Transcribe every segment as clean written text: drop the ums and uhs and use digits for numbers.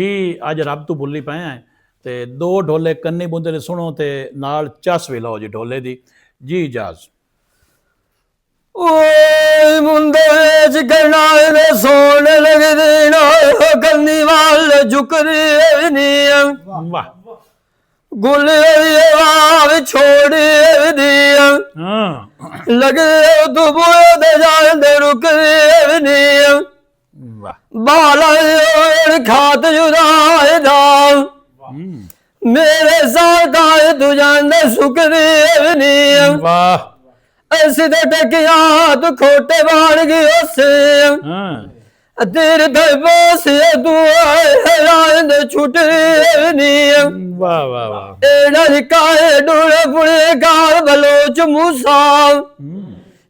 ही अज रब तू भुल्ली पे हैं ते दो ढोले कन्नी बुंदे ने सुनो ते नाल चस भी लो जी ढोले दी जी इजाज ओए मुंडे च करना सोने लग देना कन्नी वाल झुकरी नियम वाह गुल छोड़ी दिया लगे तू बोए दे जान दे रुक नियम वाह बाला खात जुदाए दाम मेरे साथ आए तू जान दे सुकरी नियम वाह ऐसे तो टकिया तू खोटे बाण गयो से तेरे दरबा से तू आए दे छुटे नियम वाह वाह वाह एड़ा निकाए डोले पुणे कार बलोच मूसा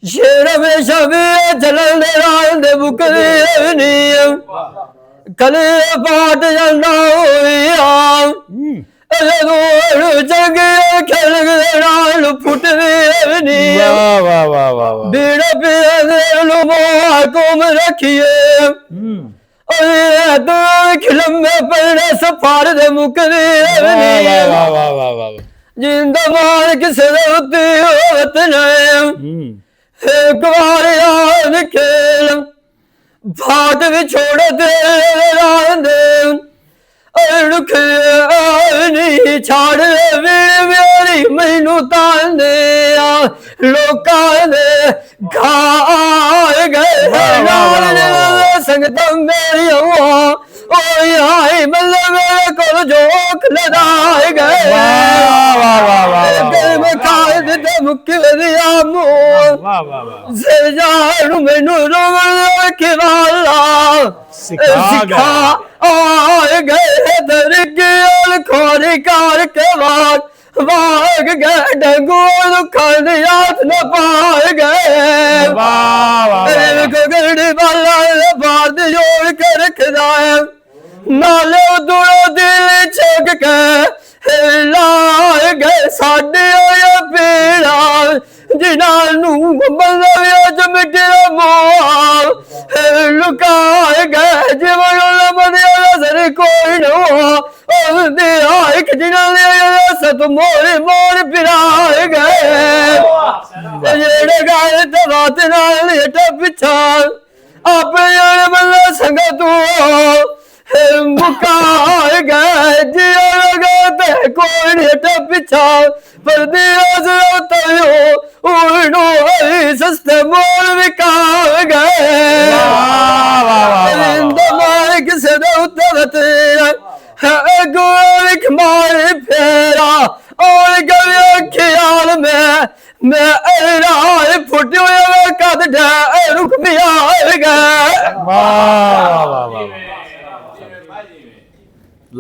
शेर में शबे चलन दे रान दे बुकरे नियम कले पाट जंदा होया जगे खेल रान फुटरे नियम वाह वाह वाह वाह बीड़ पे लो मोहकुम रखिए दो खिलम में पड़े सफार दे मुकरे नियम वाह वाह वाह वाह जिंदा मार किसे होती होत नहीं एक बार याद खेल भाट भी छोड़ दे रुखे नहीं छाड़ मेरी मैनू तान दे लोकां दे घाए गए संगत मेरी आई मतलब मेरे को जोक लदाए गए खाए दे मुक्के दिया मुंह से जान मैनू रोवन के वाला सिखा आए गए दरगल खोरी कार के बाद भाग गए डंगोर खंड याद न पाए गए गगड़ी वाला बार जोड़ के रखदा है नाले दूरो दिल छक के लाए गए साडे पीड़ा जिन्हों मतलब मिट्टी मोह लुकाए गए जीवन बदल कोई एक जिन्होंने सत मोर मोर पिराए गए जेड़े गाए तो बात नाल पिछा अपने मतलब संगत मुकाए गए जिया कोई पिछा पर सस्ते मोल विका गए किसे गोलिक मारे फेरा और गए ख्याल में मैं फुटे हुए कद रुक भी आ गए।